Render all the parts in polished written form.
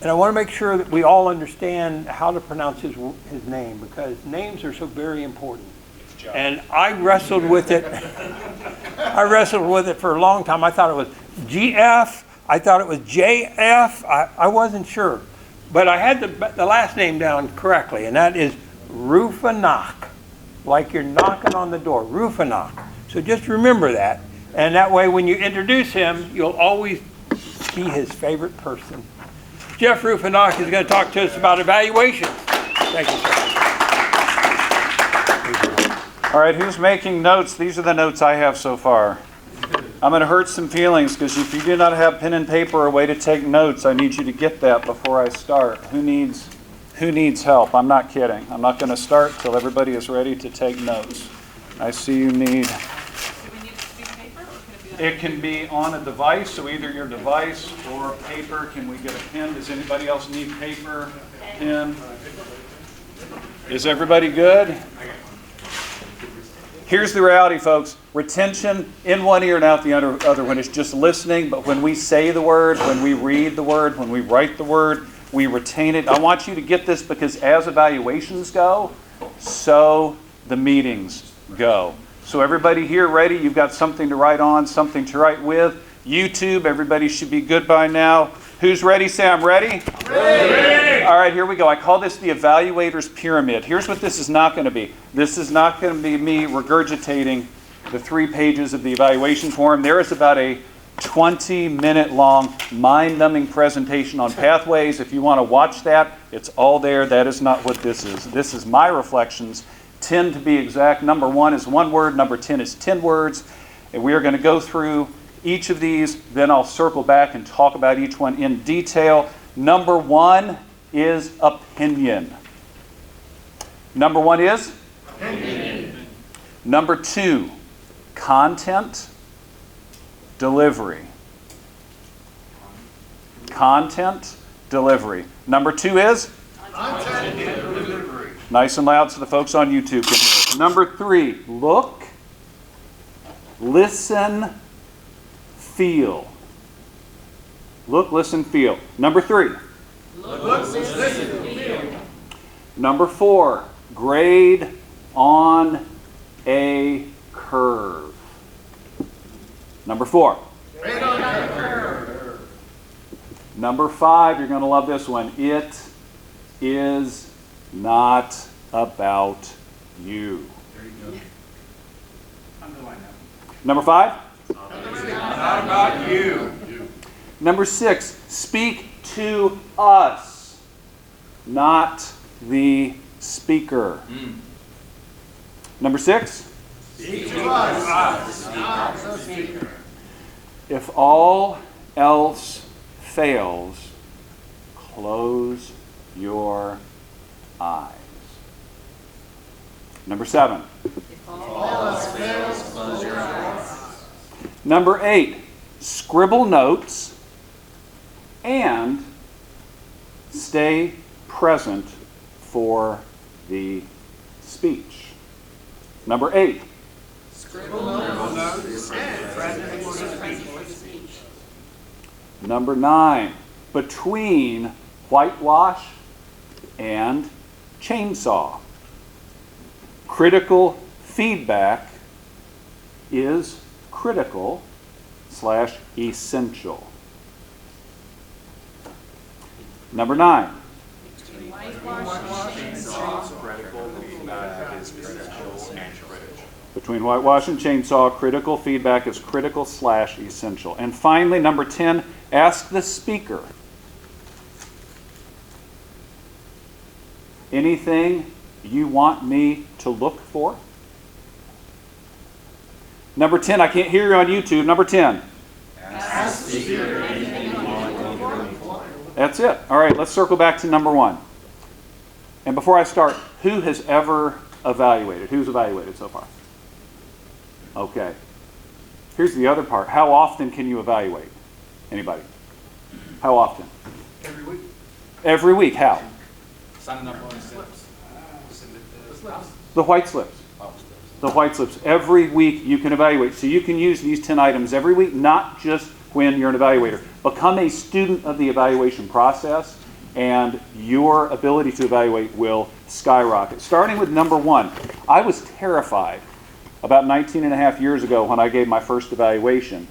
And I want to make sure that we all understand how to pronounce his name, because names are so very important. And I wrestled with it. I wrestled with it for a long time. I thought it was GF. I thought it was JF. I wasn't sure. But I had the last name down correctly, and that is Rufinach. Like you're knocking on the door, Rufinach. So just remember that. And that way when you introduce him, you'll always be his favorite person. Jeff Rufinach is going to talk to us about evaluations. Thank you, sir. All right, who's making notes? These are the notes I have so far. I'm going to hurt some feelings because if you do not have pen and paper or a way to take notes, I need you to get that before I start. Who needs help? I'm not kidding. I'm not going to start till everybody is ready to take notes. I see you need... It can be on a device, so either your device or paper. Can we get a pen? Does anybody else need paper, pen? Is everybody good? Here's the reality, folks. Retention in one ear and out the other one is just listening, but when we say the word, when we read the word, when we write the word, we retain it. I want you to get this because as evaluations go, so the meetings go. So everybody here ready? You've got something to write on, something to write with. YouTube, everybody should be good by now. Who's ready? Say, I'm ready. Ready. All right, here we go. I call this the evaluator's pyramid. Here's what this is not going to be. This is not going to be me regurgitating the 3 pages of the evaluation form. There is about a 20-minute long, mind-numbing presentation on pathways. If you want to watch that, it's all there. That is not what this is. This is my reflections, 10 to be exact. Number 1 is 1 word. Number 10 is 10 words. And we are going to go through each of these. Then I'll circle back and talk about each one in detail. Number 1 is opinion. Number 1 is? Opinion. Number 2, content, delivery. Content, delivery. Number 2 is? Content, delivery. Nice and loud so the folks on YouTube can hear it. Number 3, look, listen, feel. Look, listen, feel. Number 3. Look, listen, feel. Number 4, grade on a curve. Number 4. Grade on a curve. Number 5, you're going to love this one. It is not about you. There you go. Underline that. Number 5? Not about you. Number 6, speak to us, not the speaker. Number 6? Speak to us, not the speaker. If all else fails, close your eyes. Number 7. If all else fails, close your eyes. Number 8, scribble notes and stay present for the speech. Number 8. Scribble notes and present for the speech. Number 9. Between whitewash and chainsaw. Critical feedback is critical / essential. Number 9. Between whitewash and chainsaw, critical feedback is critical / essential. And finally, number 10, ask the speaker. Anything you want me to look for? Number 10, I can't hear you on YouTube. Number 10. Ask the speaker anything you want me to look for. That's it. All right, let's circle back to number 1. And before I start, who has ever evaluated? Who's evaluated so far? Okay. Here's the other part. How often can you evaluate? Anybody? How often? Every week. Every week. How? Signing up on slips. The white slips. The white slips. Every week you can evaluate. So you can use these 10 items every week, not just when you're an evaluator. Become a student of the evaluation process. and your ability to evaluate will skyrocket. Starting with number one, I was terrified about 19 and a half years ago when I gave my first evaluation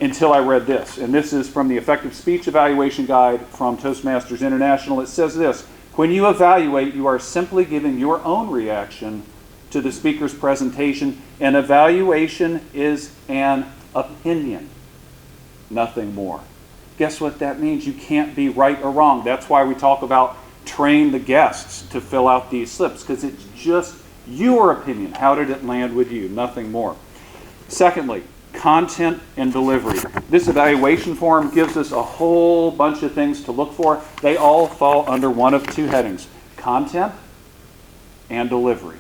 until I read this. And this is from the Effective Speech Evaluation Guide from Toastmasters International. It says this: when you evaluate, you are simply giving your own reaction to the speaker's presentation. An evaluation is an opinion, nothing more. Guess what that means? You can't be right or wrong. That's why we talk about train the guests to fill out these slips, because it's just your opinion. How did it land with you? Nothing more. Secondly, content and delivery. This evaluation form gives us a whole bunch of things to look for. They all fall under one of two headings: content and delivery.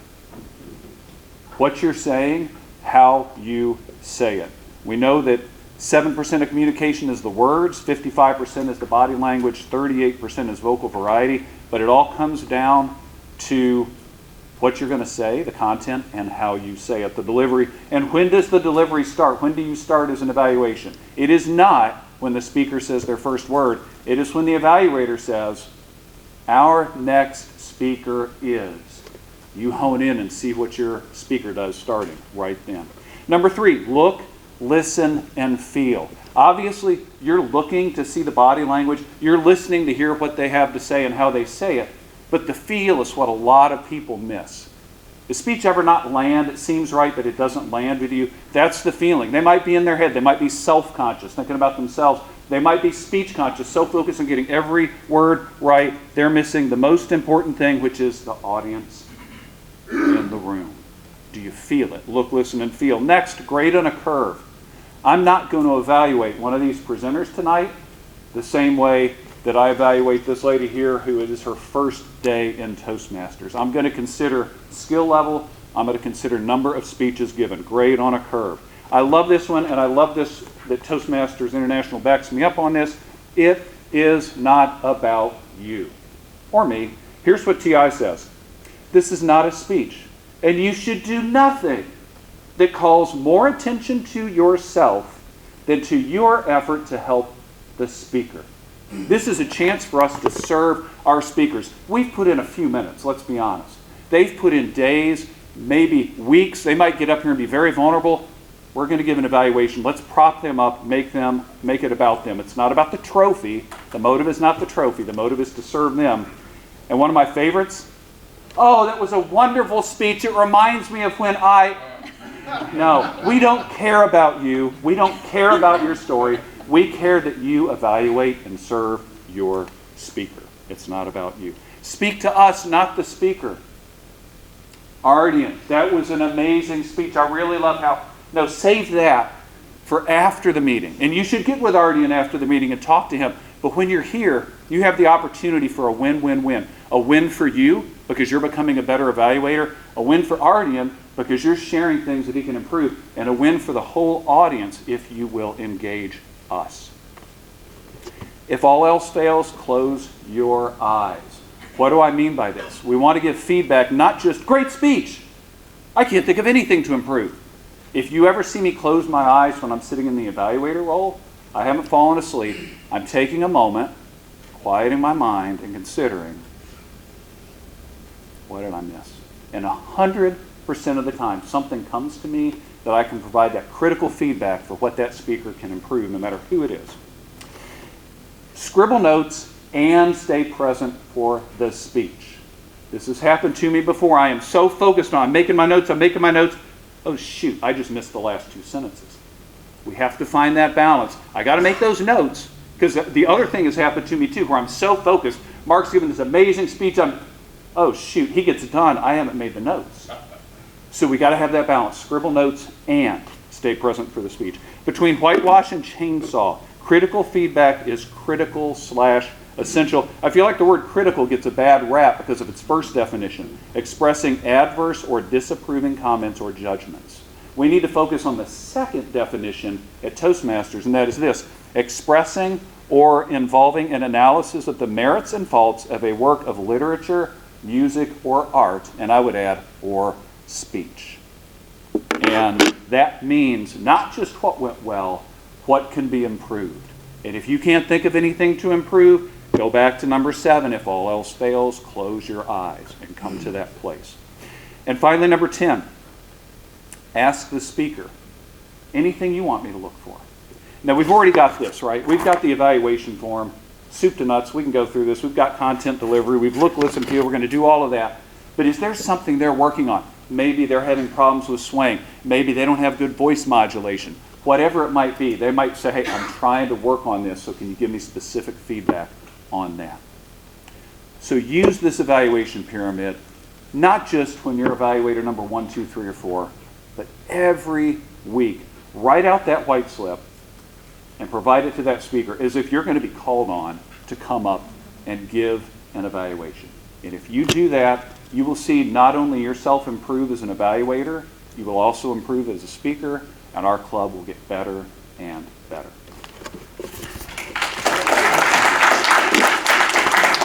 What you're saying, how you say it. We know that 7% of communication is the words, 55% is the body language, 38% is vocal variety, but it all comes down to what you're going to say, the content, and how you say it, the delivery. And when does the delivery start? When do you start as an evaluation? It is not when the speaker says their first word. It is when the evaluator says, "Our next speaker is." You hone in and see what your speaker does starting right then. Number three, look, listen, and feel. Obviously, you're looking to see the body language. You're listening to hear what they have to say and how they say it. But the feel is what a lot of people miss. Does speech ever not land? It seems right, but it doesn't land with you. That's the feeling. They might be in their head. They might be self-conscious, thinking about themselves. They might be speech-conscious, so focused on getting every word right. They're missing the most important thing, which is the audience in the room. Do you feel it? Look, listen, and feel. Next, grade on a curve. I'm not going to evaluate one of these presenters tonight the same way that I evaluate this lady here who it is her first day in Toastmasters. I'm going to consider skill level. I'm going to consider number of speeches given. Grade on a curve. I love this one, and I love this that Toastmasters International backs me up on this. It is not about you or me. Here's what TI says. This is not a speech, and you should do nothing that calls more attention to yourself than to your effort to help the speaker. This is a chance for us to serve our speakers. We've put in a few minutes, let's be honest. They've put in days, maybe weeks. They might get up here and be very vulnerable. We're going to give an evaluation. Let's prop them up, make it about them. It's not about the trophy. The motive is not the trophy. The motive is to serve them. And one of my favorites, "Oh, that was a wonderful speech. It reminds me of when I..." No, we don't care about you. We don't care about your story. We care that you evaluate and serve your speaker. It's not about you. Speak to us, not the speaker. Ardian, that was an amazing speech. I really love how... No, save that for after the meeting. And you should get with Ardian after the meeting and talk to him. But when you're here, you have the opportunity for a win-win-win. A win for you, because you're becoming a better evaluator. A win for Ardian, because you're sharing things that he can improve. And a win for the whole audience, if you will engage us. If all else fails, close your eyes. What do I mean by this? We want to give feedback, not just, "Great speech. I can't think of anything to improve." If you ever see me close my eyes when I'm sitting in the evaluator role, I haven't fallen asleep. I'm taking a moment, quieting my mind, and considering, what did I miss? And 100% of the time, something comes to me that I can provide that critical feedback for what that speaker can improve, no matter who it is. Scribble notes and stay present for the speech. This has happened to me before. I am so focused on, I'm making my notes. Oh shoot, I just missed the last two sentences. We have to find that balance. I got to make those notes, because the other thing has happened to me too, where I'm so focused. Mark's giving this amazing speech. Oh shoot, he gets done. I haven't made the notes. So we got to have that balance. Scribble notes and stay present for the speech. Between whitewash and chainsaw, critical feedback is critical/essential. I feel like the word critical gets a bad rap because of its first definition, expressing adverse or disapproving comments or judgments. We need to focus on the second definition at Toastmasters, and that is this: expressing or involving an analysis of the merits and faults of a work of literature, music, or art, and I would add, or speech. And that means not just what went well, what can be improved. And if you can't think of anything to improve, Go back to number 7. If all else fails, close your eyes and come to that place. And finally, number 10, ask the speaker anything you want me to look for. Now, we've already got this, right? We've got the evaluation form, soup to nuts. We can go through this. We've got content delivery. We've looked, listened, feel. We're going to do all of that. But is there something they're working on? Maybe they're having problems with swaying. Maybe they don't have good voice modulation. Whatever it might be, they might say, hey, I'm trying to work on this, so can you give me specific feedback on that? So use this evaluation pyramid, not just when you're evaluator number 1, 2, 3, or 4, but every week. Write out that white slip and provide it to that speaker as if you're going to be called on to come up and give an evaluation. And if you do that, you will see not only yourself improve as an evaluator, you will also improve as a speaker, and our club will get better and better.